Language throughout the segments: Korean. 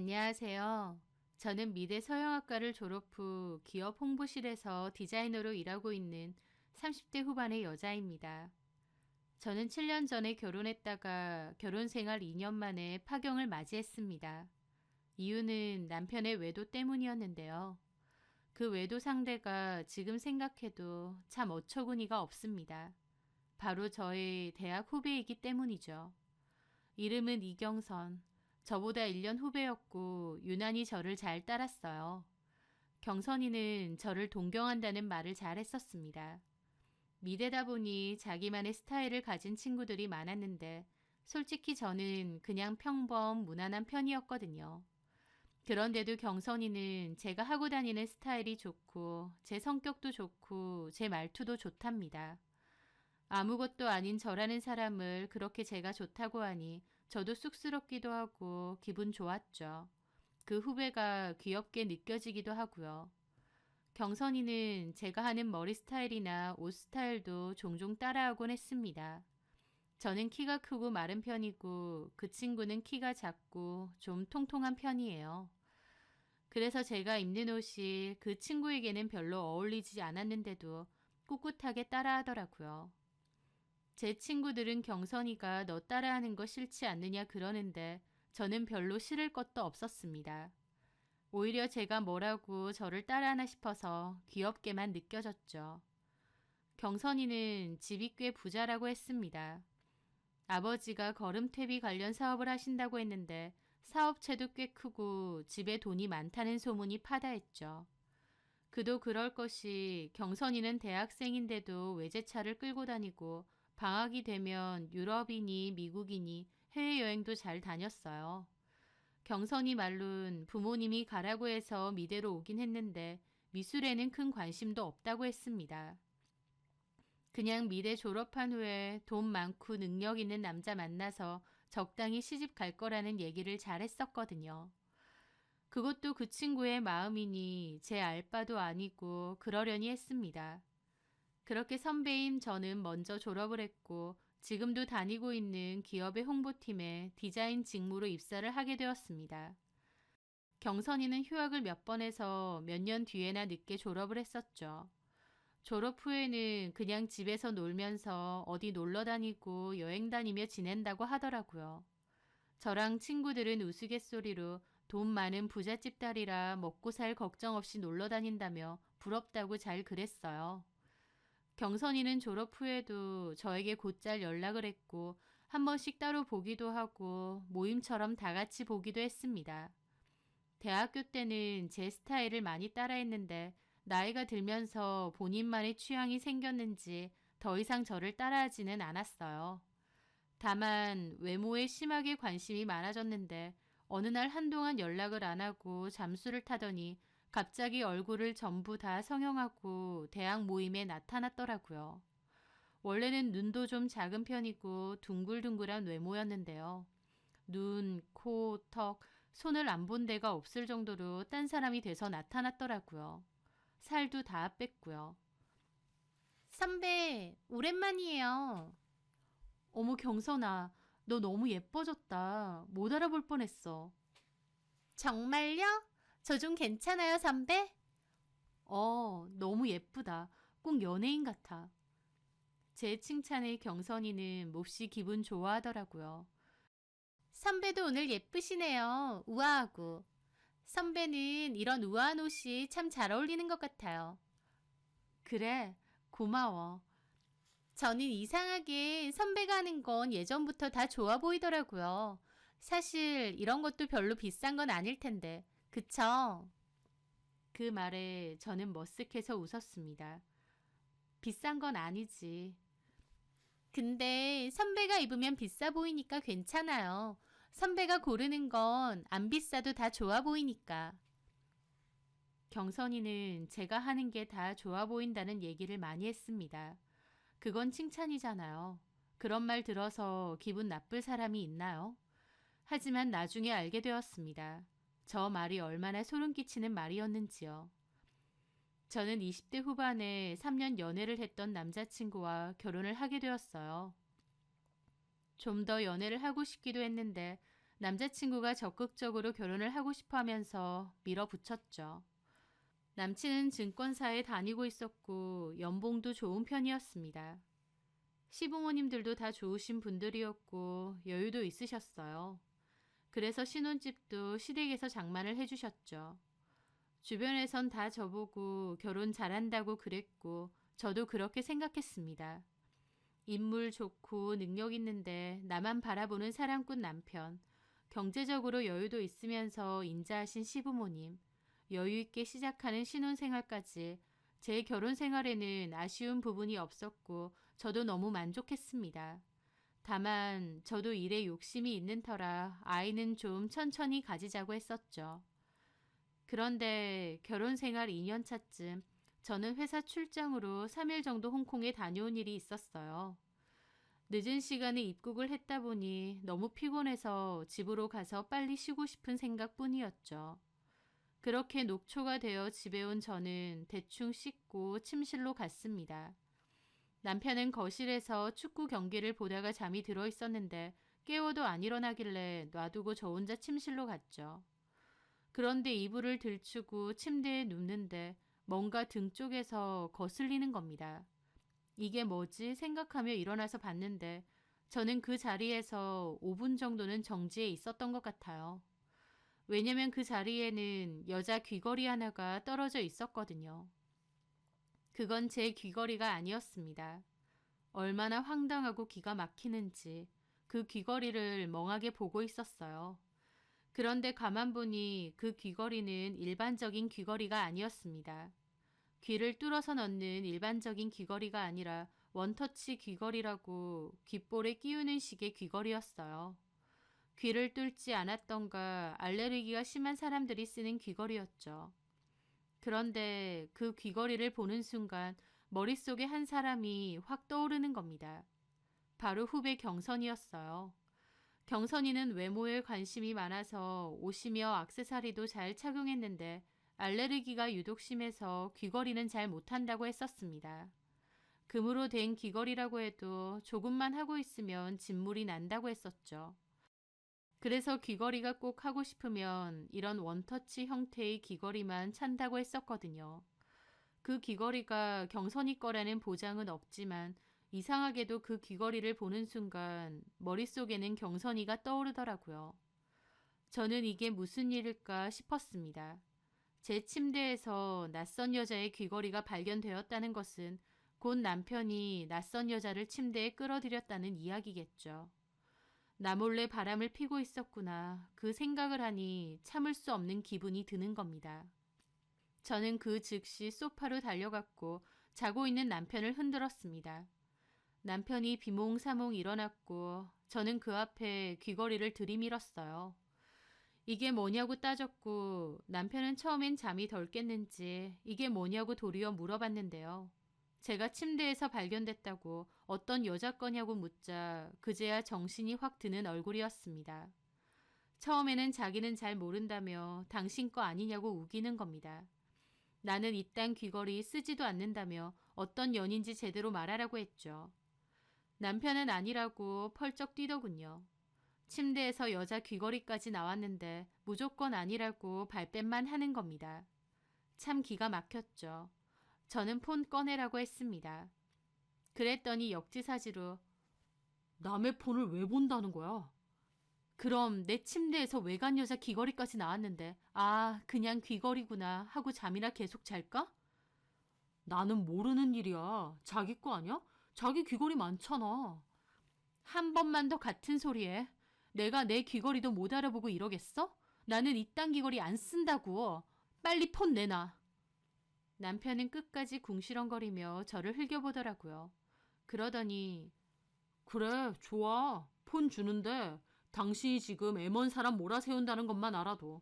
안녕하세요. 저는 미대 서영학과를 졸업 후 기업 홍보실에서 디자이너로 일하고 있는 30대 후반의 여자입니다. 저는 7년 전에 결혼했다가 결혼 생활 2년 만에 파경을 맞이했습니다. 이유는 남편의 외도 때문이었는데요. 그 외도 상대가 지금 생각해도 참 어처구니가 없습니다. 바로 저의 대학 후배이기 때문이죠. 이름은 이경선. 저보다 1년 후배였고 유난히 저를 잘 따랐어요. 경선이는 저를 동경한다는 말을 잘 했었습니다. 미대다 보니 자기만의 스타일을 가진 친구들이 많았는데 솔직히 저는 그냥 평범 무난한 편이었거든요. 그런데도 경선이는 제가 하고 다니는 스타일이 좋고 제 성격도 좋고 제 말투도 좋답니다. 아무것도 아닌 저라는 사람을 그렇게 제가 좋다고 하니 저도 쑥스럽기도 하고 기분 좋았죠. 그 후배가 귀엽게 느껴지기도 하고요. 경선이는 제가 하는 머리 스타일이나 옷 스타일도 종종 따라하곤 했습니다. 저는 키가 크고 마른 편이고 그 친구는 키가 작고 좀 통통한 편이에요. 그래서 제가 입는 옷이 그 친구에게는 별로 어울리지 않았는데도 꿋꿋하게 따라하더라고요. 제 친구들은 경선이가 너 따라하는 거 싫지 않느냐 그러는데 저는 별로 싫을 것도 없었습니다. 오히려 제가 뭐라고 저를 따라하나 싶어서 귀엽게만 느껴졌죠. 경선이는 집이 꽤 부자라고 했습니다. 아버지가 거름퇴비 관련 사업을 하신다고 했는데 사업체도 꽤 크고 집에 돈이 많다는 소문이 파다했죠. 그도 그럴 것이 경선이는 대학생인데도 외제차를 끌고 다니고 방학이 되면 유럽이니 미국이니 해외여행도 잘 다녔어요. 경선이 말론 부모님이 가라고 해서 미대로 오긴 했는데 미술에는 큰 관심도 없다고 했습니다. 그냥 미대 졸업한 후에 돈 많고 능력 있는 남자 만나서 적당히 시집 갈 거라는 얘기를 잘 했었거든요. 그것도 그 친구의 마음이니 제 알바도 아니고 그러려니 했습니다. 그렇게 선배인 저는 먼저 졸업을 했고 지금도 다니고 있는 기업의 홍보팀에 디자인 직무로 입사를 하게 되었습니다. 경선이는 휴학을 몇 번 해서 몇 년 뒤에나 늦게 졸업을 했었죠. 졸업 후에는 그냥 집에서 놀면서 어디 놀러 다니고 여행 다니며 지낸다고 하더라고요. 저랑 친구들은 우스갯소리로 돈 많은 부잣집 딸이라 먹고 살 걱정 없이 놀러 다닌다며 부럽다고 잘 그랬어요. 경선이는 졸업 후에도 저에게 곧잘 연락을 했고 한 번씩 따로 보기도 하고 모임처럼 다 같이 보기도 했습니다. 대학교 때는 제 스타일을 많이 따라했는데 나이가 들면서 본인만의 취향이 생겼는지 더 이상 저를 따라하지는 않았어요. 다만 외모에 심하게 관심이 많아졌는데 어느 날 한동안 연락을 안 하고 잠수를 타더니 갑자기 얼굴을 전부 다 성형하고 대학 모임에 나타났더라고요. 원래는 눈도 좀 작은 편이고 둥글둥글한 외모였는데요. 눈, 코, 턱, 손을 안 본 데가 없을 정도로 딴 사람이 돼서 나타났더라고요. 살도 다 뺐고요. 선배, 오랜만이에요. 어머 경선아, 너 너무 예뻐졌다. 못 알아볼 뻔했어. 정말요? 저 좀 괜찮아요, 선배? 너무 예쁘다. 꼭 연예인 같아. 제 칭찬에 경선이는 몹시 기분 좋아하더라고요. 선배도 오늘 예쁘시네요. 우아하고. 선배는 이런 우아한 옷이 참 잘 어울리는 것 같아요. 그래, 고마워. 저는 이상하게 선배가 하는 건 예전부터 다 좋아 보이더라고요. 사실 이런 것도 별로 비싼 건 아닐 텐데. 그쵸? 그 말에 저는 머쓱해서 웃었습니다. 비싼 건 아니지. 근데 선배가 입으면 비싸 보이니까 괜찮아요. 선배가 고르는 건 안 비싸도 다 좋아 보이니까. 경선이는 제가 하는 게 다 좋아 보인다는 얘기를 많이 했습니다. 그건 칭찬이잖아요. 그런 말 들어서 기분 나쁠 사람이 있나요? 하지만 나중에 알게 되었습니다. 저 말이 얼마나 소름 끼치는 말이었는지요. 저는 20대 후반에 3년 연애를 했던 남자친구와 결혼을 하게 되었어요. 좀 더 연애를 하고 싶기도 했는데 남자친구가 적극적으로 결혼을 하고 싶어 하면서 밀어붙였죠. 남친은 증권사에 다니고 있었고 연봉도 좋은 편이었습니다. 시부모님들도 다 좋으신 분들이었고 여유도 있으셨어요. 그래서 신혼집도 시댁에서 장만을 해주셨죠. 주변에선 다 저보고 결혼 잘한다고 그랬고 저도 그렇게 생각했습니다. 인물 좋고 능력 있는데 나만 바라보는 사랑꾼 남편, 경제적으로 여유도 있으면서 인자하신 시부모님, 여유 있게 시작하는 신혼생활까지 제 결혼 생활에는 아쉬운 부분이 없었고 저도 너무 만족했습니다. 다만 저도 일에 욕심이 있는 터라 아이는 좀 천천히 가지자고 했었죠. 그런데 결혼 생활 2년 차쯤 저는 회사 출장으로 3일 정도 홍콩에 다녀온 일이 있었어요. 늦은 시간에 입국을 했다 보니 너무 피곤해서 집으로 가서 빨리 쉬고 싶은 생각뿐이었죠. 그렇게 녹초가 되어 집에 온 저는 대충 씻고 침실로 갔습니다. 남편은 거실에서 축구 경기를 보다가 잠이 들어 있었는데 깨워도 안 일어나길래 놔두고 저 혼자 침실로 갔죠. 그런데 이불을 들추고 침대에 눕는데 뭔가 등 쪽에서 거슬리는 겁니다. 이게 뭐지 생각하며 일어나서 봤는데 저는 그 자리에서 5분 정도는 정지해 있었던 것 같아요. 왜냐면 그 자리에는 여자 귀걸이 하나가 떨어져 있었거든요. 그건 제 귀걸이가 아니었습니다. 얼마나 황당하고 기가 막히는지 그 귀걸이를 멍하게 보고 있었어요. 그런데 가만 보니 그 귀걸이는 일반적인 귀걸이가 아니었습니다. 귀를 뚫어서 넣는 일반적인 귀걸이가 아니라 원터치 귀걸이라고 귓볼에 끼우는 식의 귀걸이였어요. 귀를 뚫지 않았던가 알레르기가 심한 사람들이 쓰는 귀걸이였죠. 그런데 그 귀걸이를 보는 순간 머릿속에 한 사람이 확 떠오르는 겁니다. 바로 후배 경선이었어요. 경선이는 외모에 관심이 많아서 옷이며 액세서리도 잘 착용했는데 알레르기가 유독 심해서 귀걸이는 잘 못한다고 했었습니다. 금으로 된 귀걸이라고 해도 조금만 하고 있으면 진물이 난다고 했었죠. 그래서 귀걸이가 꼭 하고 싶으면 이런 원터치 형태의 귀걸이만 찬다고 했었거든요. 그 귀걸이가 경선이 거라는 보장은 없지만 이상하게도 그 귀걸이를 보는 순간 머릿속에는 경선이가 떠오르더라고요. 저는 이게 무슨 일일까 싶었습니다. 제 침대에서 낯선 여자의 귀걸이가 발견되었다는 것은 곧 남편이 낯선 여자를 침대에 끌어들였다는 이야기겠죠. 나 몰래 바람을 피고 있었구나. 그 생각을 하니 참을 수 없는 기분이 드는 겁니다. 저는 그 즉시 소파로 달려갔고 자고 있는 남편을 흔들었습니다. 남편이 비몽사몽 일어났고 저는 그 앞에 귀걸이를 들이밀었어요. 이게 뭐냐고 따졌고 남편은 처음엔 잠이 덜 깼는지 이게 뭐냐고 도리어 물어봤는데요. 제가 침대에서 발견됐다고 어떤 여자 거냐고 묻자 그제야 정신이 확 드는 얼굴이었습니다. 처음에는 자기는 잘 모른다며 당신 거 아니냐고 우기는 겁니다. 나는 이딴 귀걸이 쓰지도 않는다며 어떤 연인지 제대로 말하라고 했죠. 남편은 아니라고 펄쩍 뛰더군요. 침대에서 여자 귀걸이까지 나왔는데 무조건 아니라고 발뺌만 하는 겁니다. 참 기가 막혔죠. 저는 폰 꺼내라고 했습니다. 그랬더니 역지사지로 남의 폰을 왜 본다는 거야? 그럼 내 침대에서 외간 여자 귀걸이까지 나왔는데 아 그냥 귀걸이구나 하고 잠이나 계속 잘까? 나는 모르는 일이야. 자기 거 아니야? 자기 귀걸이 많잖아. 한 번만 더 같은 소리에 내가 내 귀걸이도 못 알아보고 이러겠어? 나는 이딴 귀걸이 안 쓴다고. 빨리 폰 내놔. 남편은 끝까지 궁시렁거리며 저를 흘겨보더라고요. 그러더니 그래 좋아. 폰 주는데 당신이 지금 애먼 사람 몰아세운다는 것만 알아도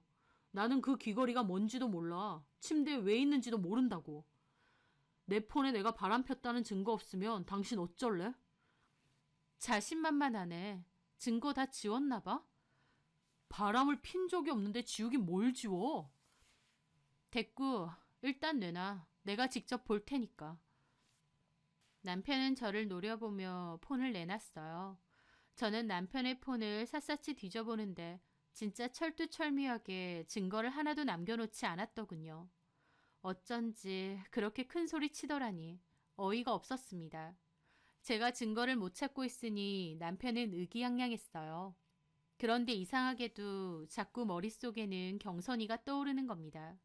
나는 그 귀걸이가 뭔지도 몰라. 침대에 왜 있는지도 모른다고. 내 폰에 내가 바람 폈다는 증거 없으면 당신 어쩔래? 자신만만하네. 증거 다 지웠나 봐? 바람을 핀 적이 없는데 지우긴 뭘 지워? 됐고 일단 내놔. 내가 직접 볼 테니까. 남편은 저를 노려보며 폰을 내놨어요. 저는 남편의 폰을 샅샅이 뒤져보는데 진짜 철두철미하게 증거를 하나도 남겨놓지 않았더군요. 어쩐지 그렇게 큰 소리 치더라니 어이가 없었습니다. 제가 증거를 못 찾고 있으니 남편은 의기양양했어요. 그런데 이상하게도 자꾸 머릿속에는 경선이가 떠오르는 겁니다.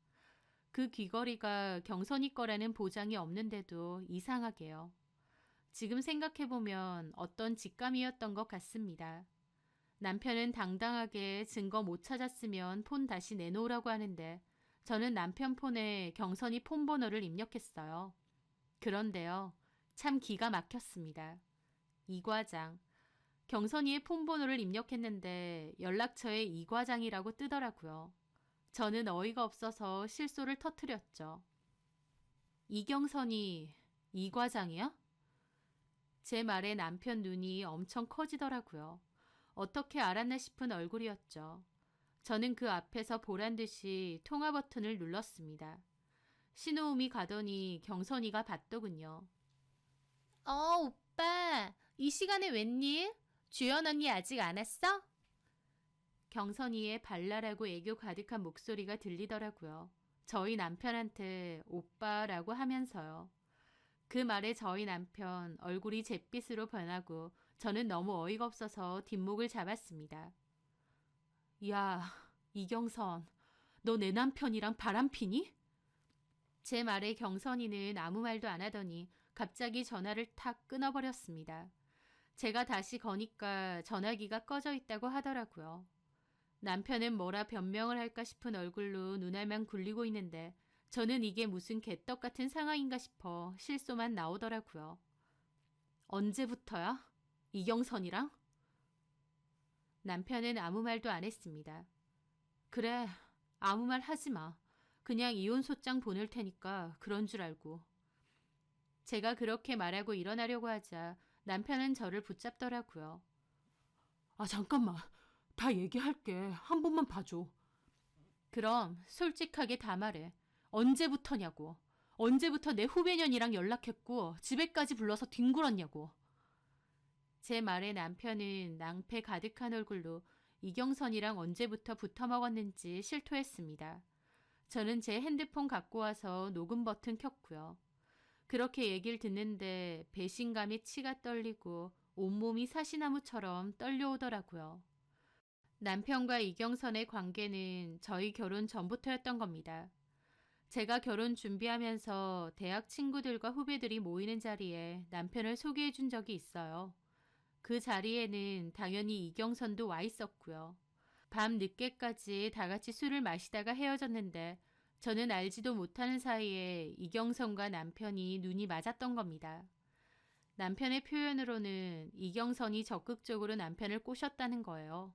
그 귀걸이가 경선이 거라는 보장이 없는데도 이상하게요. 지금 생각해보면 어떤 직감이었던 것 같습니다. 남편은 당당하게 증거 못 찾았으면 폰 다시 내놓으라고 하는데 저는 남편 폰에 경선이 폰 번호를 입력했어요. 그런데요, 참 기가 막혔습니다. 이 과장. 경선이의 폰 번호를 입력했는데 연락처에 이 과장이라고 뜨더라고요. 저는 어이가 없어서 실소를 터뜨렸죠. 이경선이 이 과장이야? 제 말에 남편 눈이 엄청 커지더라고요. 어떻게 알았나 싶은 얼굴이었죠. 저는 그 앞에서 보란듯이 통화 버튼을 눌렀습니다. 신호음이 가더니 경선이가 받더군요. 오빠, 이 시간에 웬일? 주연 언니 아직 안 왔어? 경선이의 발랄하고 애교 가득한 목소리가 들리더라고요. 저희 남편한테 오빠라고 하면서요. 그 말에 저희 남편 얼굴이 잿빛으로 변하고 저는 너무 어이가 없어서 뒷목을 잡았습니다. 야, 이경선, 너 내 남편이랑 바람피니? 제 말에 경선이는 아무 말도 안 하더니 갑자기 전화를 탁 끊어버렸습니다. 제가 다시 거니까 전화기가 꺼져 있다고 하더라고요. 남편은 뭐라 변명을 할까 싶은 얼굴로 눈알만 굴리고 있는데 저는 이게 무슨 개떡 같은 상황인가 싶어 실소만 나오더라고요. 언제부터야? 이경선이랑? 남편은 아무 말도 안 했습니다. 그래, 아무 말 하지 마. 그냥 이혼 소장 보낼 테니까 그런 줄 알고. 제가 그렇게 말하고 일어나려고 하자 남편은 저를 붙잡더라고요. 잠깐만. 다 얘기할게. 한 번만 봐줘. 그럼 솔직하게 다 말해. 언제부터냐고. 언제부터 내 후배년이랑 연락했고 집에까지 불러서 뒹굴었냐고. 제 말에 남편은 낭패 가득한 얼굴로 이경선이랑 언제부터 붙어먹었는지 실토했습니다. 저는 제 핸드폰 갖고 와서 녹음 버튼 켰고요. 그렇게 얘기를 듣는데 배신감에 치가 떨리고 온몸이 사시나무처럼 떨려오더라고요. 남편과 이경선의 관계는 저희 결혼 전부터였던 겁니다. 제가 결혼 준비하면서 대학 친구들과 후배들이 모이는 자리에 남편을 소개해 준 적이 있어요. 그 자리에는 당연히 이경선도 와 있었고요. 밤 늦게까지 다 같이 술을 마시다가 헤어졌는데 저는 알지도 못하는 사이에 이경선과 남편이 눈이 맞았던 겁니다. 남편의 표현으로는 이경선이 적극적으로 남편을 꼬셨다는 거예요.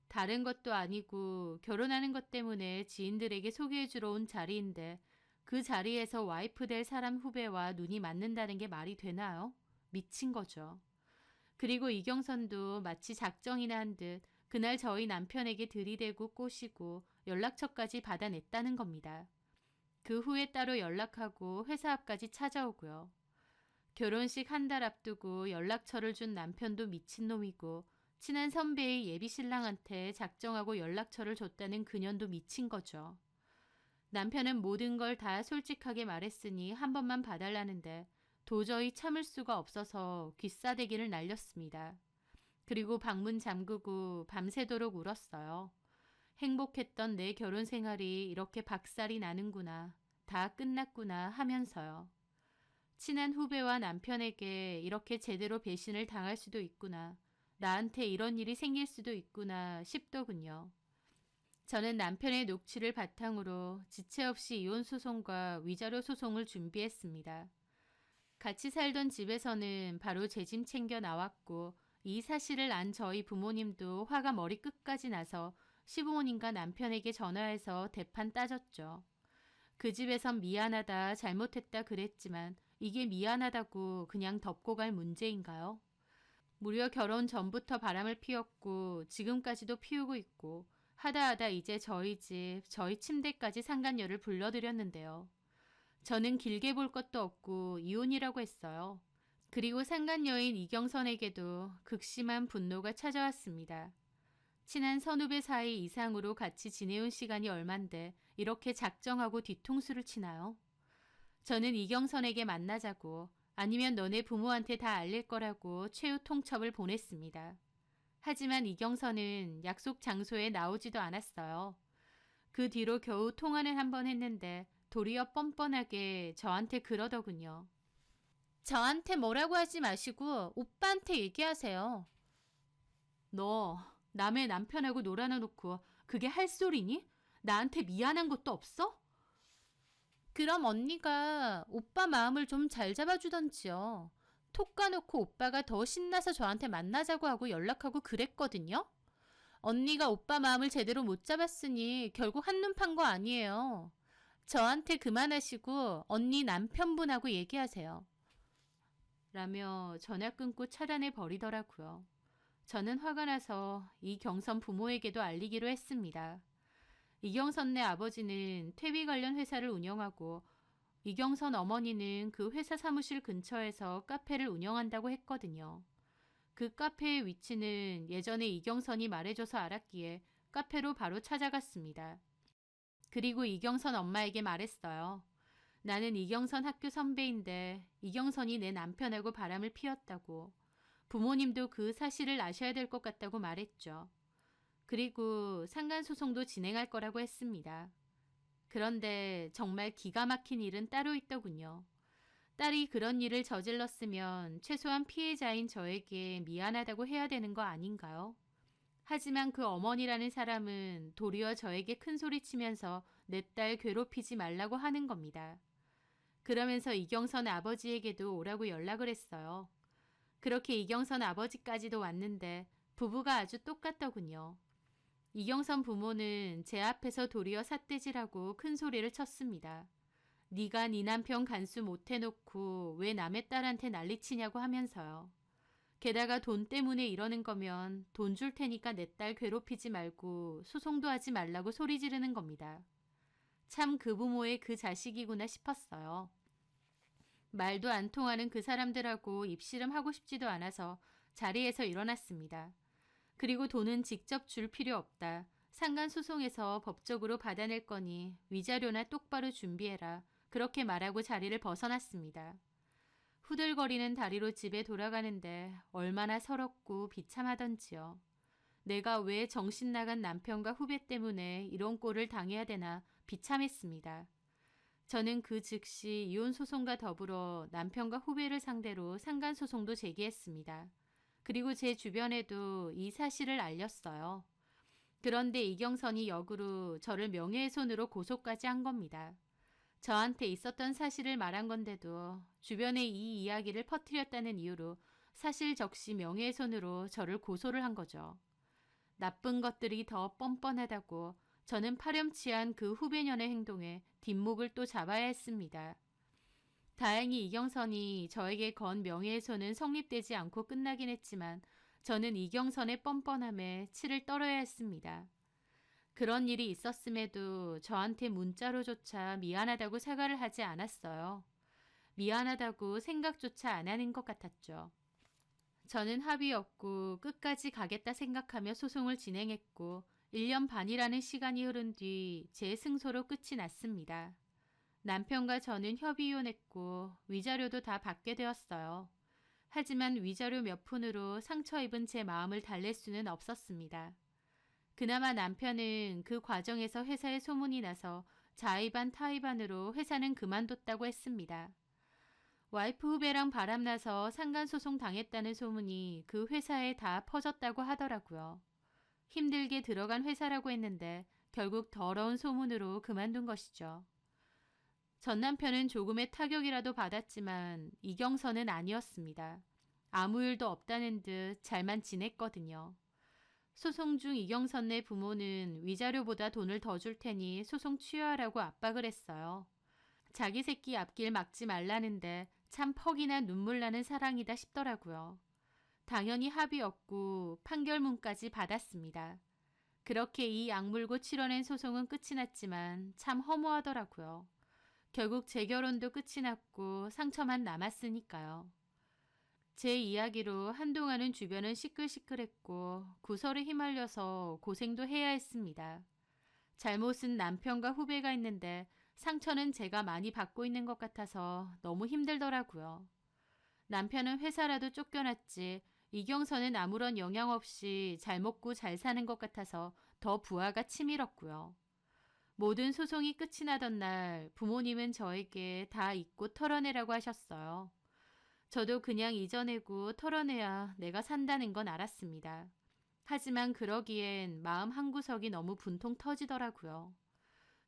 다른 것도 아니고 결혼하는 것 때문에 지인들에게 소개해주러 온 자리인데 그 자리에서 와이프 될 사람 후배와 눈이 맞는다는 게 말이 되나요? 미친 거죠. 그리고 이경선도 마치 작정이나 한 듯 그날 저희 남편에게 들이대고 꼬시고 연락처까지 받아냈다는 겁니다. 그 후에 따로 연락하고 회사 앞까지 찾아오고요. 결혼식 한 달 앞두고 연락처를 준 남편도 미친놈이고 친한 선배의 예비 신랑한테 작정하고 연락처를 줬다는 그년도 미친 거죠. 남편은 모든 걸 다 솔직하게 말했으니 한 번만 봐달라는데 도저히 참을 수가 없어서 귀싸대기를 날렸습니다. 그리고 방문 잠그고 밤새도록 울었어요. 행복했던 내 결혼 생활이 이렇게 박살이 나는구나. 다 끝났구나 하면서요. 친한 후배와 남편에게 이렇게 제대로 배신을 당할 수도 있구나. 나한테 이런 일이 생길 수도 있구나 싶더군요. 저는 남편의 녹취를 바탕으로 지체 없이 이혼 소송과 위자료 소송을 준비했습니다. 같이 살던 집에서는 바로 제 짐 챙겨 나왔고 이 사실을 안 저희 부모님도 화가 머리끝까지 나서 시부모님과 남편에게 전화해서 대판 따졌죠. 그 집에선 미안하다, 잘못했다 그랬지만 이게 미안하다고 그냥 덮고 갈 문제인가요? 무려 결혼 전부터 바람을 피웠고 지금까지도 피우고 있고 하다 이제 저희 집, 저희 침대까지 상간녀를 불러들였는데요. 저는 길게 볼 것도 없고 이혼이라고 했어요. 그리고 상간녀인 이경선에게도 극심한 분노가 찾아왔습니다. 친한 선후배 사이 이상으로 같이 지내온 시간이 얼만데 이렇게 작정하고 뒤통수를 치나요? 저는 이경선에게 만나자고 아니면 너네 부모한테 다 알릴 거라고 최후 통첩을 보냈습니다. 하지만 이경선은 약속 장소에 나오지도 않았어요. 그 뒤로 겨우 통화는 한 번 했는데 도리어 뻔뻔하게 저한테 그러더군요. 저한테 뭐라고 하지 마시고 오빠한테 얘기하세요. 너 남의 남편하고 놀아놓고 그게 할 소리니? 나한테 미안한 것도 없어? 그럼 언니가 오빠 마음을 좀 잘 잡아주던지요. 톡 까놓고 오빠가 더 신나서 저한테 만나자고 하고 연락하고 그랬거든요. 언니가 오빠 마음을 제대로 못 잡았으니 결국 한눈 판 거 아니에요. 저한테 그만하시고 언니 남편분하고 얘기하세요. 라며 전화 끊고 차단해 버리더라고요. 저는 화가 나서 이경선 부모에게도 알리기로 했습니다. 이경선네 아버지는 퇴비 관련 회사를 운영하고 이경선 어머니는 그 회사 사무실 근처에서 카페를 운영한다고 했거든요. 그 카페의 위치는 예전에 이경선이 말해줘서 알았기에 카페로 바로 찾아갔습니다. 그리고 이경선 엄마에게 말했어요. 나는 이경선 학교 선배인데 이경선이 내 남편하고 바람을 피웠다고. 부모님도 그 사실을 아셔야 될 것 같다고 말했죠. 그리고 상간소송도 진행할 거라고 했습니다. 그런데 정말 기가 막힌 일은 따로 있더군요. 딸이 그런 일을 저질렀으면 최소한 피해자인 저에게 미안하다고 해야 되는 거 아닌가요? 하지만 그 어머니라는 사람은 도리어 저에게 큰 소리 치면서 내 딸 괴롭히지 말라고 하는 겁니다. 그러면서 이경선 아버지에게도 오라고 연락을 했어요. 그렇게 이경선 아버지까지도 왔는데 부부가 아주 똑같더군요. 이경선 부모는 제 앞에서 도리어 삿대질하고 큰 소리를 쳤습니다. 네가 네 남편 간수 못해놓고 왜 남의 딸한테 난리치냐고 하면서요. 게다가 돈 때문에 이러는 거면 돈 줄 테니까 내 딸 괴롭히지 말고 소송도 하지 말라고 소리 지르는 겁니다. 참 그 부모의 그 자식이구나 싶었어요. 말도 안 통하는 그 사람들하고 입씨름하고 싶지도 않아서 자리에서 일어났습니다. 그리고 돈은 직접 줄 필요 없다. 상간소송에서 법적으로 받아낼 거니 위자료나 똑바로 준비해라. 그렇게 말하고 자리를 벗어났습니다. 후들거리는 다리로 집에 돌아가는데 얼마나 서럽고 비참하던지요. 내가 왜 정신 나간 남편과 후배 때문에 이런 꼴을 당해야 되나 비참했습니다. 저는 그 즉시 이혼소송과 더불어 남편과 후배를 상대로 상간소송도 제기했습니다. 그리고 제 주변에도 이 사실을 알렸어요. 그런데 이경선이 역으로 저를 명예훼손으로 고소까지 한 겁니다. 저한테 있었던 사실을 말한 건데도 주변에 이 이야기를 퍼뜨렸다는 이유로 사실 적시 명예훼손으로 저를 고소를 한 거죠. 나쁜 것들이 더 뻔뻔하다고 저는 파렴치한 그 후배년의 행동에 뒷목을 또 잡아야 했습니다. 다행히 이경선이 저에게 건 명예훼손은 성립되지 않고 끝나긴 했지만 저는 이경선의 뻔뻔함에 치를 떨어야 했습니다. 그런 일이 있었음에도 저한테 문자로조차 미안하다고 사과를 하지 않았어요. 미안하다고 생각조차 안 하는 것 같았죠. 저는 합의였고 끝까지 가겠다 생각하며 소송을 진행했고 1년 반이라는 시간이 흐른 뒤 제 승소로 끝이 났습니다. 남편과 저는 협의이혼했고 위자료도 다 받게 되었어요. 하지만 위자료 몇 푼으로 상처 입은 제 마음을 달랠 수는 없었습니다. 그나마 남편은 그 과정에서 회사에 소문이 나서 자의반 타의반으로 회사는 그만뒀다고 했습니다. 와이프 후배랑 바람나서 상간소송 당했다는 소문이 그 회사에 다 퍼졌다고 하더라고요. 힘들게 들어간 회사라고 했는데 결국 더러운 소문으로 그만둔 것이죠. 전 남편은 조금의 타격이라도 받았지만 이경선은 아니었습니다. 아무 일도 없다는 듯 잘만 지냈거든요. 소송 중 이경선네 부모는 위자료보다 돈을 더 줄 테니 소송 취하하라고 압박을 했어요. 자기 새끼 앞길 막지 말라는데 참 퍽이나 눈물 나는 사랑이다 싶더라고요. 당연히 합의였고 판결문까지 받았습니다. 그렇게 이 악물고 치러낸 소송은 끝이 났지만 참 허무하더라고요. 결국 재결혼도 끝이 났고 상처만 남았으니까요. 제 이야기로 한동안은 주변은 시끌시끌했고 구설에 휘말려서 고생도 해야 했습니다. 잘못은 남편과 후배가 있는데 상처는 제가 많이 받고 있는 것 같아서 너무 힘들더라고요. 남편은 회사라도 쫓겨났지 이경선은 아무런 영향 없이 잘 먹고 잘 사는 것 같아서 더 부하가 치밀었고요. 모든 소송이 끝이 나던 날 부모님은 저에게 다 잊고 털어내라고 하셨어요. 저도 그냥 잊어내고 털어내야 내가 산다는 건 알았습니다. 하지만 그러기엔 마음 한구석이 너무 분통 터지더라고요.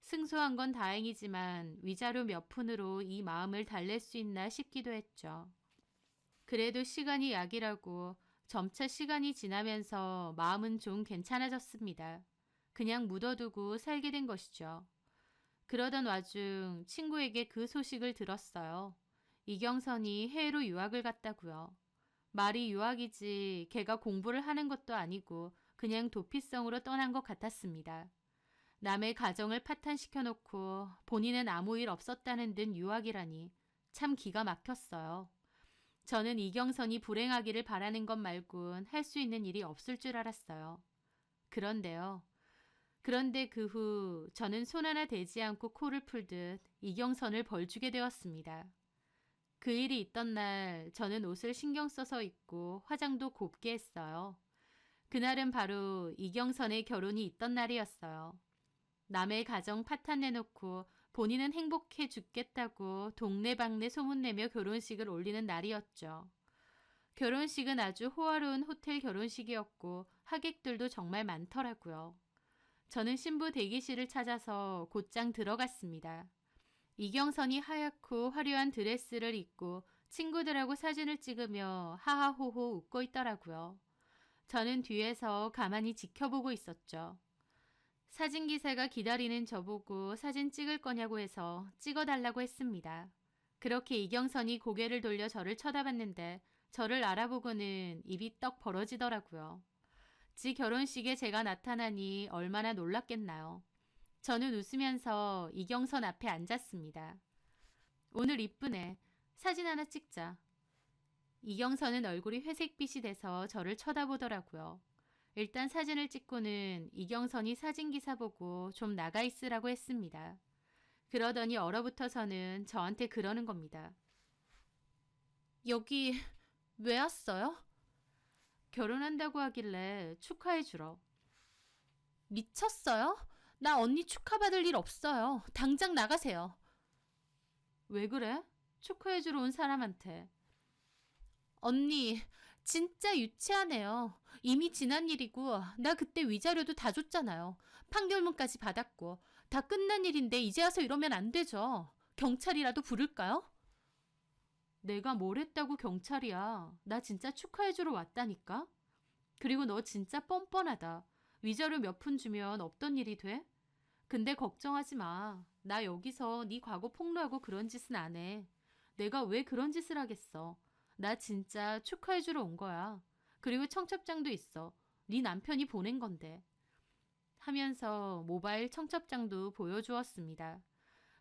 승소한 건 다행이지만 위자료 몇 푼으로 이 마음을 달랠 수 있나 싶기도 했죠. 그래도 시간이 약이라고 점차 시간이 지나면서 마음은 좀 괜찮아졌습니다. 그냥 묻어두고 살게 된 것이죠. 그러던 와중 친구에게 그 소식을 들었어요. 이경선이 해외로 유학을 갔다고요. 말이 유학이지 걔가 공부를 하는 것도 아니고 그냥 도피성으로 떠난 것 같았습니다. 남의 가정을 파탄시켜놓고 본인은 아무 일 없었다는 듯 유학이라니 참 기가 막혔어요. 저는 이경선이 불행하기를 바라는 것 말곤 할 수 있는 일이 없을 줄 알았어요. 그런데요. 그런데 그 후 저는 손 하나 대지 않고 코를 풀듯 이경선을 벌주게 되었습니다. 그 일이 있던 날 저는 옷을 신경 써서 입고 화장도 곱게 했어요. 그날은 바로 이경선의 결혼이 있던 날이었어요. 남의 가정 파탄 내놓고 본인은 행복해 죽겠다고 동네방네 소문내며 결혼식을 올리는 날이었죠. 결혼식은 아주 호화로운 호텔 결혼식이었고 하객들도 정말 많더라고요. 저는 신부 대기실을 찾아서 곧장 들어갔습니다. 이경선이 하얗고 화려한 드레스를 입고 친구들하고 사진을 찍으며 하하호호 웃고 있더라고요. 저는 뒤에서 가만히 지켜보고 있었죠. 사진기사가 기다리는 저보고 사진 찍을 거냐고 해서 찍어달라고 했습니다. 그렇게 이경선이 고개를 돌려 저를 쳐다봤는데 저를 알아보고는 입이 떡 벌어지더라고요. 지 결혼식에 제가 나타나니 얼마나 놀랐겠나요. 저는 웃으면서 이경선 앞에 앉았습니다. 오늘 이쁘네. 사진 하나 찍자. 이경선은 얼굴이 회색빛이 돼서 저를 쳐다보더라고요. 일단 사진을 찍고는 이경선이 사진기사 보고 좀 나가 있으라고 했습니다. 그러더니 얼어붙어서는 저한테 그러는 겁니다. 여기 왜 왔어요? 결혼한다고 하길래 축하해 주러. 미쳤어요? 나 언니 축하받을 일 없어요. 당장 나가세요. 왜 그래? 축하해 주러 온 사람한테. 언니, 진짜 유치하네요. 이미 지난 일이고 나 그때 위자료도 다 줬잖아요. 판결문까지 받았고 다 끝난 일인데 이제 와서 이러면 안 되죠. 경찰이라도 부를까요? 내가 뭘 했다고 경찰이야. 나 진짜 축하해주러 왔다니까. 그리고 너 진짜 뻔뻔하다. 위자료 몇 푼 주면 없던 일이 돼? 근데 걱정하지 마. 나 여기서 네 과거 폭로하고 그런 짓은 안 해. 내가 왜 그런 짓을 하겠어. 나 진짜 축하해주러 온 거야. 그리고 청첩장도 있어. 네 남편이 보낸 건데. 하면서 모바일 청첩장도 보여주었습니다.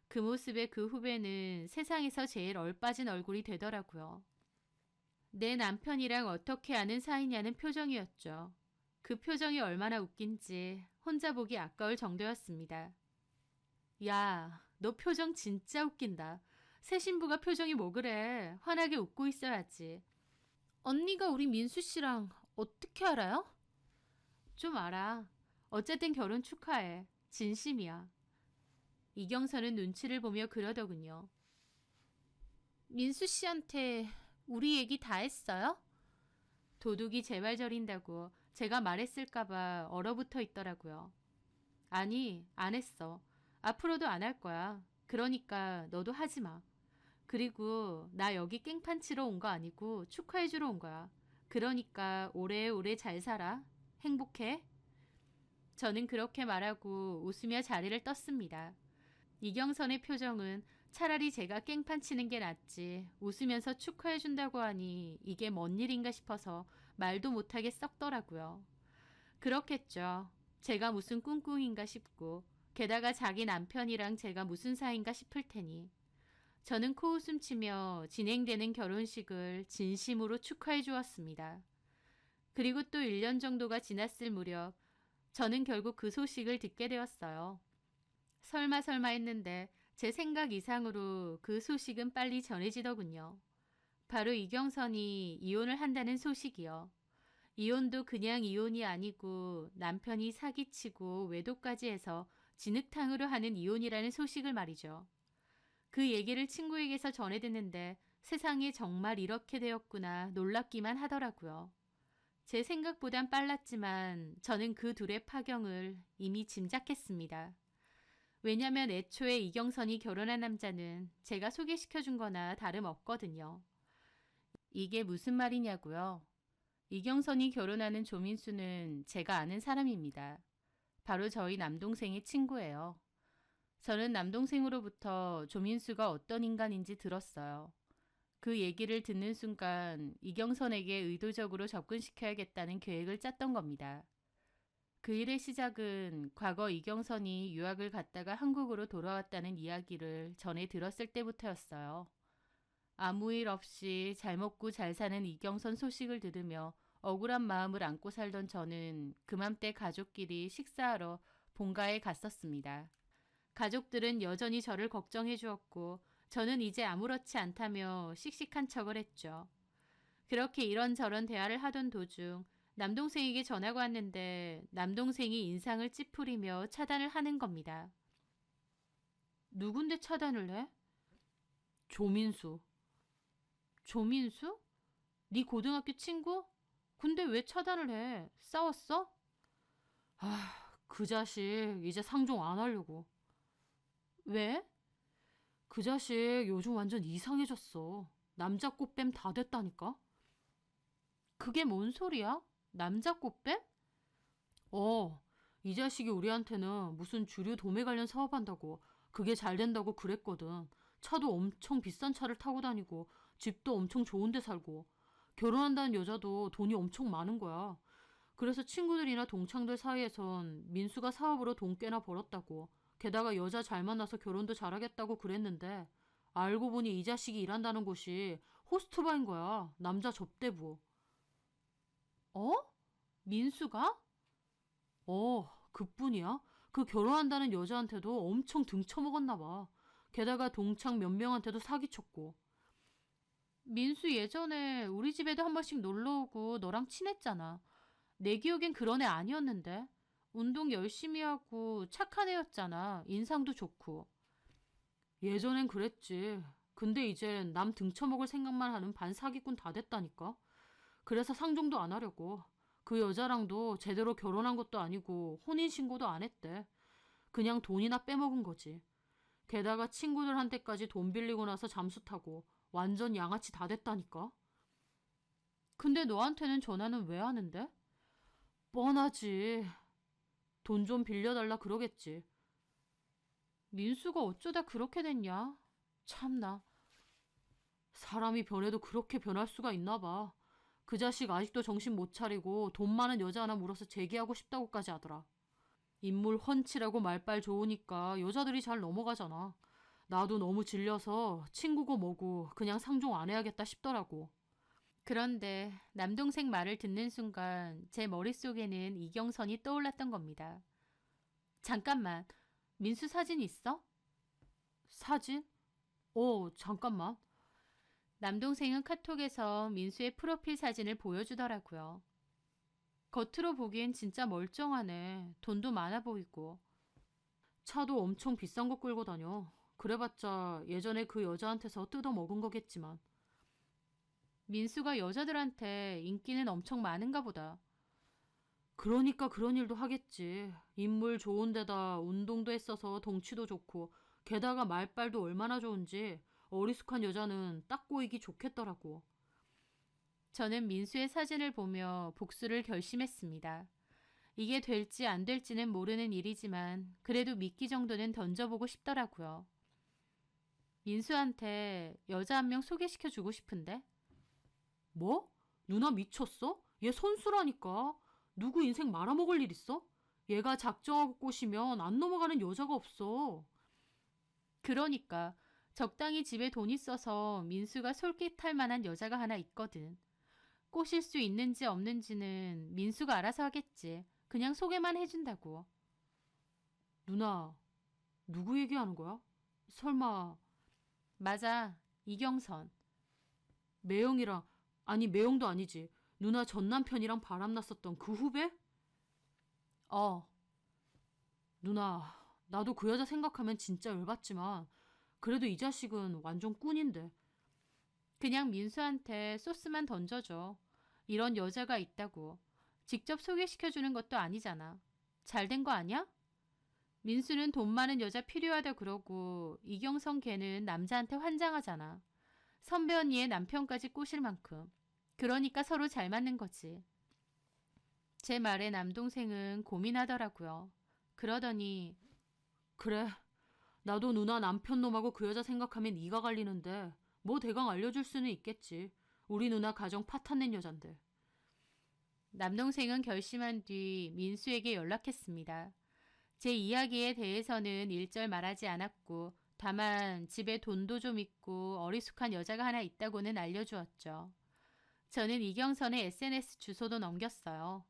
그 모습에 그 후배는 세상에서 제일 얼빠진 얼굴이 되더라고요. 내 남편이랑 어떻게 아는 사이냐는 표정이었죠. 그 표정이 얼마나 웃긴지 혼자 보기 아까울 정도였습니다. 야, 너 표정 진짜 웃긴다. 새 신부가 표정이 뭐 그래. 환하게 웃고 있어야지. 언니가 우리 민수 씨랑 어떻게 알아요? 좀 알아. 어쨌든 결혼 축하해. 진심이야. 이경선은 눈치를 보며 그러더군요. 민수 씨한테 우리 얘기 다 했어요? 도둑이 제발 저린다고 제가 말했을까봐 얼어붙어 있더라고요. 아니, 안 했어. 앞으로도 안 할 거야. 그러니까 너도 하지 마. 그리고 나 여기 깽판 치러 온 거 아니고 축하해 주러 온 거야. 그러니까 오래오래 잘 살아. 행복해. 저는 그렇게 말하고 웃으며 자리를 떴습니다. 이경선의 표정은 차라리 제가 깽판 치는 게 낫지 웃으면서 축하해 준다고 하니 이게 뭔 일인가 싶어서 말도 못하게 썩더라고요. 그렇겠죠. 제가 무슨 꿍꿍인가 싶고 게다가 자기 남편이랑 제가 무슨 사이인가 싶을 테니. 저는 코웃음 치며 진행되는 결혼식을 진심으로 축하해 주었습니다. 그리고 또 1년 정도가 지났을 무렵 저는 결국 그 소식을 듣게 되었어요. 설마 설마 했는데 제 생각 이상으로 그 소식은 빨리 전해지더군요. 바로 이경선이 이혼을 한다는 소식이요. 이혼도 그냥 이혼이 아니고 남편이 사기치고 외도까지 해서 진흙탕으로 하는 이혼이라는 소식을 말이죠. 그 얘기를 친구에게서 전해 듣는데 세상에 정말 이렇게 되었구나 놀랍기만 하더라고요. 제 생각보단 빨랐지만 저는 그 둘의 파경을 이미 짐작했습니다. 왜냐면 애초에 이경선이 결혼한 남자는 제가 소개시켜준 거나 다름없거든요. 이게 무슨 말이냐고요? 이경선이 결혼하는 조민수는 제가 아는 사람입니다. 바로 저희 남동생의 친구예요. 저는 남동생으로부터 조민수가 어떤 인간인지 들었어요. 그 얘기를 듣는 순간 이경선에게 의도적으로 접근시켜야겠다는 계획을 짰던 겁니다. 그 일의 시작은 과거 이경선이 유학을 갔다가 한국으로 돌아왔다는 이야기를 전해 들었을 때부터였어요. 아무 일 없이 잘 먹고 잘 사는 이경선 소식을 들으며 억울한 마음을 안고 살던 저는 그맘때 가족끼리 식사하러 본가에 갔었습니다. 가족들은 여전히 저를 걱정해 주었고 저는 이제 아무렇지 않다며 씩씩한 척을 했죠. 그렇게 이런저런 대화를 하던 도중 남동생에게 전화가 왔는데 남동생이 인상을 찌푸리며 차단을 하는 겁니다. 누군데 차단을 해? 조민수. 조민수? 네 고등학교 친구? 근데 왜 차단을 해? 싸웠어? 그 자식 이제 상종 안 하려고. 왜? 그 자식 요즘 완전 이상해졌어. 남자 꽃뱀 다 됐다니까? 그게 뭔 소리야? 남자 꽃뱀? 이 자식이 우리한테는 무슨 주류 도매 관련 사업한다고 그게 잘 된다고 그랬거든. 차도 엄청 비싼 차를 타고 다니고 집도 엄청 좋은 데 살고 결혼한다는 여자도 돈이 엄청 많은 거야. 그래서 친구들이나 동창들 사이에선 민수가 사업으로 돈 꽤나 벌었다고 게다가 여자 잘 만나서 결혼도 잘하겠다고 그랬는데 알고 보니 이 자식이 일한다는 곳이 호스트바인 거야. 남자 접대부. 어? 민수가? 그뿐이야? 그 결혼한다는 여자한테도 엄청 등쳐먹었나 봐. 게다가 동창 몇 명한테도 사기쳤고. 민수 예전에 우리 집에도 한 번씩 놀러 오고 너랑 친했잖아. 내 기억엔 그런 애 아니었는데. 운동 열심히 하고 착한 애였잖아. 인상도 좋고. 예전엔 그랬지. 근데 이젠 남 등쳐먹을 생각만 하는 반사기꾼 다 됐다니까. 그래서 상종도 안 하려고. 그 여자랑도 제대로 결혼한 것도 아니고 혼인신고도 안 했대. 그냥 돈이나 빼먹은 거지. 게다가 친구들한테까지 돈 빌리고 나서 잠수 타고 완전 양아치 다 됐다니까. 근데 너한테는 전화는 왜 하는데? 뻔하지. 돈 좀 빌려달라 그러겠지. 민수가 어쩌다 그렇게 됐냐? 참나. 사람이 변해도 그렇게 변할 수가 있나 봐. 그 자식 아직도 정신 못 차리고 돈 많은 여자 하나 물어서 재기하고 싶다고까지 하더라. 인물 훤칠하고 말빨 좋으니까 여자들이 잘 넘어가잖아. 나도 너무 질려서 친구고 뭐고 그냥 상종 안 해야겠다 싶더라고. 그런데 남동생 말을 듣는 순간 제 머릿속에는 이경선이 떠올랐던 겁니다. 잠깐만, 민수 사진 있어? 사진? 잠깐만. 남동생은 카톡에서 민수의 프로필 사진을 보여주더라고요. 겉으로 보기엔 진짜 멀쩡하네. 돈도 많아 보이고. 차도 엄청 비싼 거 끌고 다녀. 그래봤자 예전에 그 여자한테서 뜯어먹은 거겠지만. 민수가 여자들한테 인기는 엄청 많은가 보다. 그러니까 그런 일도 하겠지. 인물 좋은 데다 운동도 했어서 덩치도 좋고 게다가 말빨도 얼마나 좋은지 어리숙한 여자는 딱 꼬이기 좋겠더라고. 저는 민수의 사진을 보며 복수를 결심했습니다. 이게 될지 안 될지는 모르는 일이지만 그래도 미끼 정도는 던져보고 싶더라고요. 민수한테 여자 한 명 소개시켜주고 싶은데. 뭐? 누나 미쳤어? 얘 선수라니까. 누구 인생 말아먹을 일 있어? 얘가 작정하고 꼬시면 안 넘어가는 여자가 없어. 그러니까 적당히 집에 돈 있어서 민수가 솔깃할 만한 여자가 하나 있거든. 꼬실 수 있는지 없는지는 민수가 알아서 하겠지. 그냥 소개만 해준다고. 누나, 누구 얘기하는 거야? 설마. 맞아, 이경선. 매형이랑, 아니 매형도 아니지. 누나 전 남편이랑 바람났었던 그 후배? 어. 누나, 나도 그 여자 생각하면 진짜 열받지만 그래도 이 자식은 완전 꾼인데. 그냥 민수한테 소스만 던져줘. 이런 여자가 있다고. 직접 소개시켜주는 것도 아니잖아. 잘 된 거 아니야? 민수는 돈 많은 여자 필요하다 그러고 이경성 걔는 남자한테 환장하잖아. 선배 언니의 남편까지 꼬실 만큼. 그러니까 서로 잘 맞는 거지. 제 말에 남동생은 고민하더라고요. 그러더니 그래, 나도 누나 남편 놈하고 그 여자 생각하면 이가 갈리는데 뭐 대강 알려줄 수는 있겠지. 우리 누나 가정 파탄낸 여잔데. 남동생은 결심한 뒤 민수에게 연락했습니다. 제 이야기에 대해서는 일절 말하지 않았고 다만 집에 돈도 좀 있고 어리숙한 여자가 하나 있다고는 알려주었죠. 저는 이경선의 SNS 주소도 넘겼어요.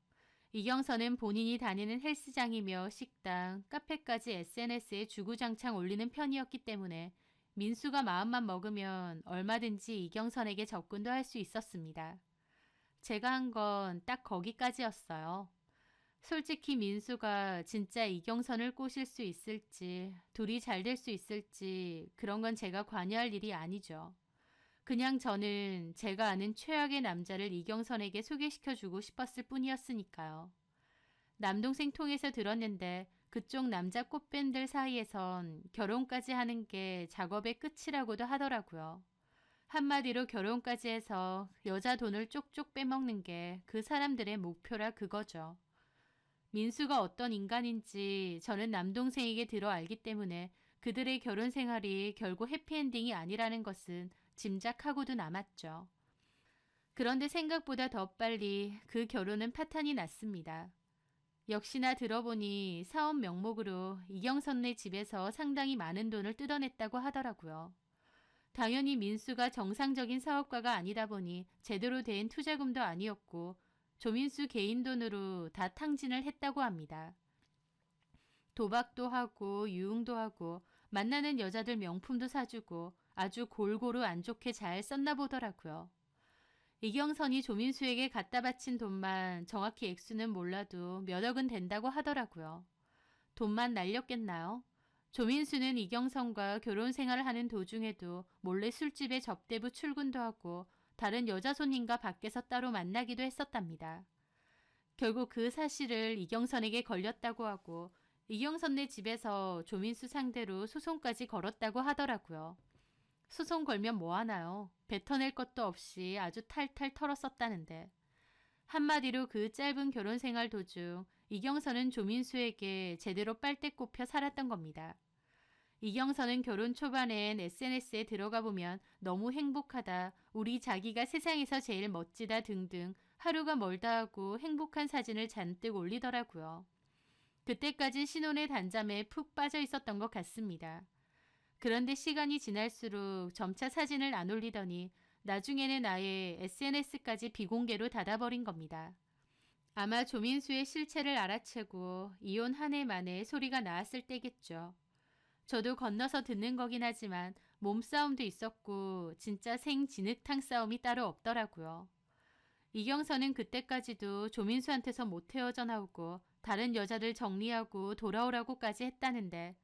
이경선은 본인이 다니는 헬스장이며 식당, 카페까지 SNS에 주구장창 올리는 편이었기 때문에 민수가 마음만 먹으면 얼마든지 이경선에게 접근도 할 수 있었습니다. 제가 한 건 딱 거기까지였어요. 솔직히 민수가 진짜 이경선을 꼬실 수 있을지, 둘이 잘 될 수 있을지 그런 건 제가 관여할 일이 아니죠. 그냥 저는 제가 아는 최악의 남자를 이경선에게 소개시켜주고 싶었을 뿐이었으니까요. 남동생 통해서 들었는데 그쪽 남자 꽃뱀들 사이에선 결혼까지 하는 게 작업의 끝이라고도 하더라고요. 한마디로 결혼까지 해서 여자 돈을 쪽쪽 빼먹는 게 그 사람들의 목표라 그거죠. 민수가 어떤 인간인지 저는 남동생에게 들어 알기 때문에 그들의 결혼 생활이 결국 해피엔딩이 아니라는 것은 짐작하고도 남았죠. 그런데 생각보다 더 빨리 그 결혼은 파탄이 났습니다. 역시나 들어보니 사업 명목으로 이경선네 집에서 상당히 많은 돈을 뜯어냈다고 하더라고요. 당연히 민수가 정상적인 사업가가 아니다 보니 제대로 된 투자금도 아니었고 조민수 개인 돈으로 다 탕진을 했다고 합니다. 도박도 하고 유흥도 하고 만나는 여자들 명품도 사주고 아주 골고루 안 좋게 잘 썼나 보더라고요. 이경선이 조민수에게 갖다 바친 돈만 정확히 액수는 몰라도 몇 억은 된다고 하더라고요. 돈만 날렸겠나요? 조민수는 이경선과 결혼 생활을 하는 도중에도 몰래 술집에 접대부 출근도 하고 다른 여자 손님과 밖에서 따로 만나기도 했었답니다. 결국 그 사실을 이경선에게 걸렸다고 하고 이경선네 집에서 조민수 상대로 소송까지 걸었다고 하더라고요. 소송 걸면 뭐하나요? 뱉어낼 것도 없이 아주 탈탈 털었었다는데. 한마디로 그 짧은 결혼 생활 도중 이경선은 조민수에게 제대로 빨대 꼽혀 살았던 겁니다. 이경선은 결혼 초반엔 SNS에 들어가 보면 너무 행복하다, 우리 자기가 세상에서 제일 멋지다 등등 하루가 멀다 하고 행복한 사진을 잔뜩 올리더라고요. 그때까진 신혼의 단잠에 푹 빠져 있었던 것 같습니다. 그런데 시간이 지날수록 점차 사진을 안 올리더니 나중에는 아예 SNS까지 비공개로 닫아버린 겁니다. 아마 조민수의 실체를 알아채고 이혼 한 해 만에 소리가 나왔을 때겠죠. 저도 건너서 듣는 거긴 하지만 몸싸움도 있었고 진짜 생진흙탕 싸움이 따로 없더라고요. 이경선은 그때까지도 조민수한테서 못 헤어져 나오고 다른 여자들 정리하고 돌아오라고까지 했다는데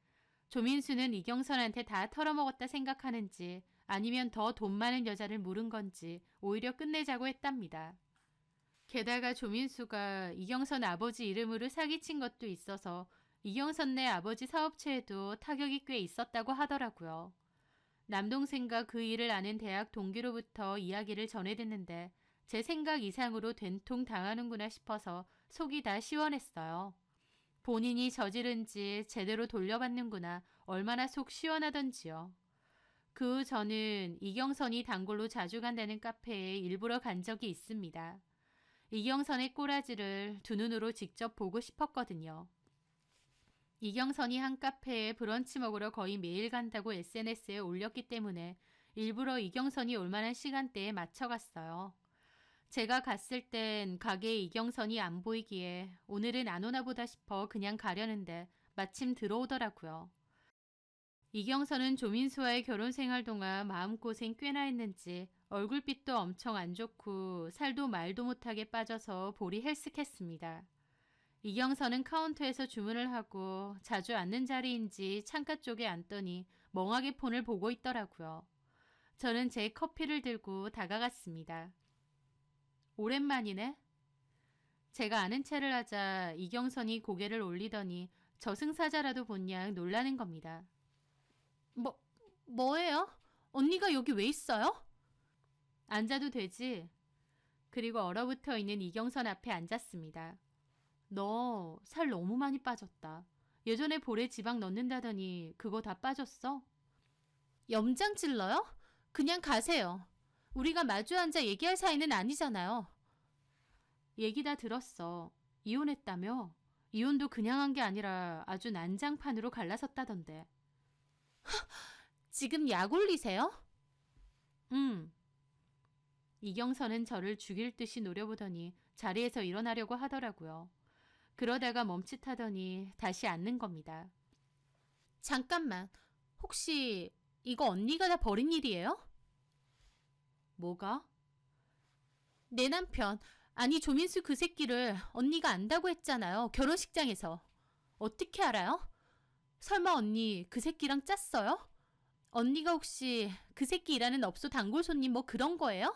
조민수는 이경선한테 다 털어먹었다 생각하는지 아니면 더 돈 많은 여자를 물은 건지 오히려 끝내자고 했답니다. 게다가 조민수가 이경선 아버지 이름으로 사기친 것도 있어서 이경선네 아버지 사업체에도 타격이 꽤 있었다고 하더라고요. 남동생과 그 일을 아는 대학 동기로부터 이야기를 전해 듣는데 제 생각 이상으로 된통 당하는구나 싶어서 속이 다 시원했어요. 본인이 저지른 짓 제대로 돌려받는구나 얼마나 속 시원하던지요. 그 후 저는 이경선이 단골로 자주 간다는 카페에 일부러 간 적이 있습니다. 이경선의 꼬라지를 두 눈으로 직접 보고 싶었거든요. 이경선이 한 카페에 브런치 먹으러 거의 매일 간다고 SNS에 올렸기 때문에 일부러 이경선이 올 만한 시간대에 맞춰갔어요. 제가 갔을 땐 가게에 이경선이 안 보이기에 오늘은 안 오나 보다 싶어 그냥 가려는데 마침 들어오더라고요. 이경선은 조민수와의 결혼 생활 동안 마음고생 꽤나 했는지 얼굴빛도 엄청 안 좋고 살도 말도 못하게 빠져서 볼이 헬쓱했습니다. 이경선은 카운터에서 주문을 하고 자주 앉는 자리인지 창가 쪽에 앉더니 멍하게 폰을 보고 있더라고요. 저는 제 커피를 들고 다가갔습니다. 오랜만이네. 제가 아는 체를 하자 이경선이 고개를 올리더니 저승사자라도 본 양 놀라는 겁니다. 뭐예요? 언니가 여기 왜 있어요? 앉아도 되지? 그리고 얼어붙어 있는 이경선 앞에 앉았습니다. 너 살 너무 많이 빠졌다. 예전에 볼에 지방 넣는다더니 그거 다 빠졌어? 염장 찔러요? 그냥 가세요. 우리가 마주 앉아 얘기할 사이는 아니잖아요. 얘기 다 들었어. 이혼했다며? 이혼도 그냥 한 게 아니라 아주 난장판으로 갈라섰다던데. 지금 약 올리세요? 이경선은 저를 죽일 듯이 노려보더니 자리에서 일어나려고 하더라고요. 그러다가 멈칫하더니 다시 앉는 겁니다. 잠깐만, 혹시 이거 언니가 다 버린 일이에요? 뭐가? 내 남편, 아니 조민수 그 새끼를 언니가 안다고 했잖아요. 결혼식장에서. 어떻게 알아요? 설마 언니 그 새끼랑 짰어요? 언니가 혹시 그 새끼 일하는 업소 단골 손님 뭐 그런 거예요?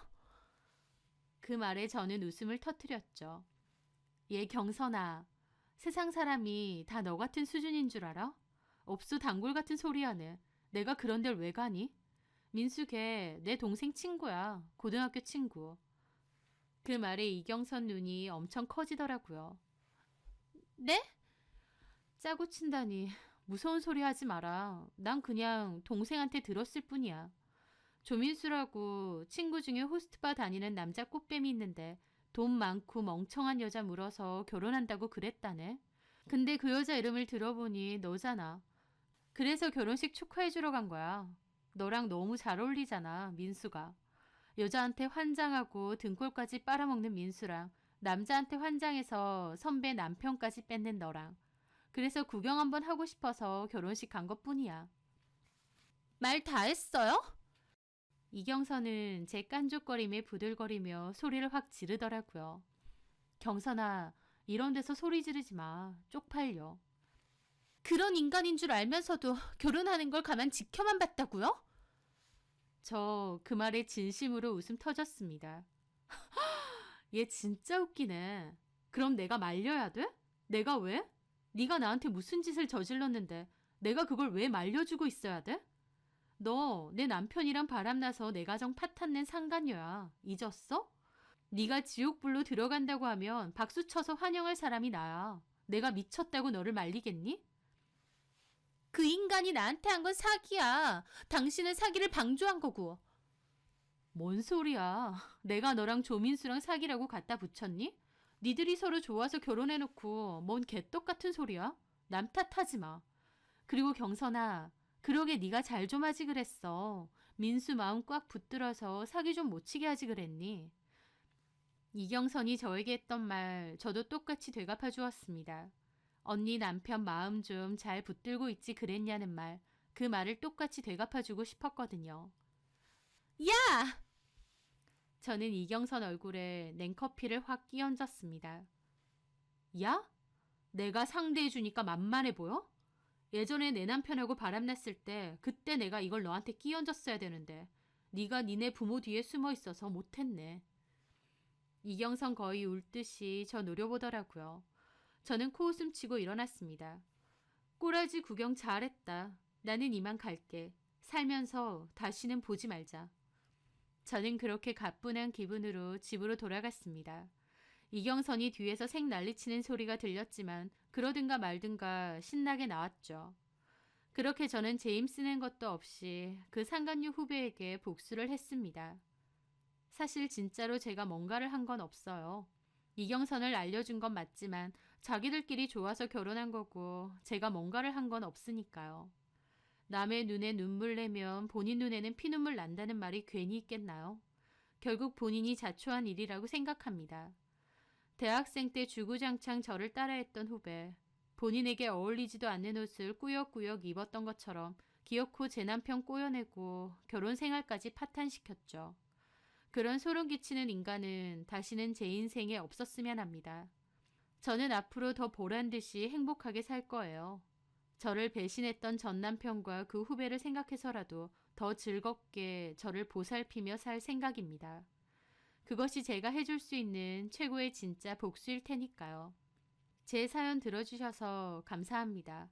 그 말에 저는 웃음을 터뜨렸죠. 얘 경선아, 세상 사람이 다 너 같은 수준인 줄 알아? 업소 단골 같은 소리 하네. 내가 그런 데를 왜 가니? 민수 걔 내 동생 친구야. 고등학교 친구. 그 말에 이경선 눈이 엄청 커지더라고요. 네? 짜고 친다니 무서운 소리 하지 마라. 난 그냥 동생한테 들었을 뿐이야. 조민수라고 친구 중에 호스트바 다니는 남자 꽃뱀이 있는데 돈 많고 멍청한 여자 물어서 결혼한다고 그랬다네. 근데 그 여자 이름을 들어보니 너잖아. 그래서 결혼식 축하해주러 간 거야. 너랑 너무 잘 어울리잖아, 민수가. 여자한테 환장하고 등골까지 빨아먹는 민수랑 남자한테 환장해서 선배 남편까지 뺏는 너랑. 그래서 구경 한번 하고 싶어서 결혼식 간 것뿐이야. 말 다 했어요? 이경선은 제 깐족거림에 부들거리며 소리를 확 지르더라고요. 경선아, 이런 데서 소리 지르지 마. 쪽팔려. 그런 인간인 줄 알면서도 결혼하는 걸 가만 지켜만 봤다고요? 저 그 말에 진심으로 웃음 터졌습니다. 얘 진짜 웃기네. 그럼 내가 말려야 돼? 내가 왜? 네가 나한테 무슨 짓을 저질렀는데 내가 그걸 왜 말려주고 있어야 돼? 너 내 남편이랑 바람나서 내 가정 파탄낸 상간녀야. 잊었어? 네가 지옥불로 들어간다고 하면 박수 쳐서 환영할 사람이 나야. 내가 미쳤다고 너를 말리겠니? 그 인간이 나한테 한 건 사기야. 당신은 사기를 방조한 거고. 뭔 소리야. 내가 너랑 조민수랑 사기라고 갖다 붙였니? 니들이 서로 좋아서 결혼해놓고 뭔 개떡 같은 소리야? 남 탓하지 마. 그리고 경선아, 그러게 네가 잘 좀 하지 그랬어. 민수 마음 꽉 붙들어서 사기 좀 못 치게 하지 그랬니? 이경선이 저에게 했던 말 저도 똑같이 되갚아 주었습니다. 언니 남편 마음 좀 잘 붙들고 있지 그랬냐는 말, 그 말을 똑같이 되갚아주고 싶었거든요. 야! 저는 이경선 얼굴에 냉커피를 확 끼얹었습니다. 야? 내가 상대해주니까 만만해 보여? 예전에 내 남편하고 바람났을 때 그때 내가 이걸 너한테 끼얹었어야 되는데 네가 니네 부모 뒤에 숨어 있어서 못했네. 이경선 거의 울듯이 저 노려보더라고요. 저는 코웃음 치고 일어났습니다. 꼬라지 구경 잘했다. 나는 이만 갈게. 살면서 다시는 보지 말자. 저는 그렇게 가뿐한 기분으로 집으로 돌아갔습니다. 이경선이 뒤에서 색 난리치는 소리가 들렸지만 그러든가 말든가 신나게 나왔죠. 그렇게 저는 재임 쓰는 것도 없이 그 상간녀 후배에게 복수를 했습니다. 사실 진짜로 제가 뭔가를 한 건 없어요. 이경선을 알려준 건 맞지만 자기들끼리 좋아서 결혼한 거고 제가 뭔가를 한 건 없으니까요. 남의 눈에 눈물 내면 본인 눈에는 피눈물 난다는 말이 괜히 있겠나요? 결국 본인이 자초한 일이라고 생각합니다. 대학생 때 주구장창 저를 따라했던 후배. 본인에게 어울리지도 않는 옷을 꾸역꾸역 입었던 것처럼 기어코 제 남편 꼬여내고 결혼 생활까지 파탄시켰죠. 그런 소름 끼치는 인간은 다시는 제 인생에 없었으면 합니다. 저는 앞으로 더 보란듯이 행복하게 살 거예요. 저를 배신했던 전 남편과 그 후배를 생각해서라도 더 즐겁게 저를 보살피며 살 생각입니다. 그것이 제가 해줄 수 있는 최고의 진짜 복수일 테니까요. 제 사연 들어주셔서 감사합니다.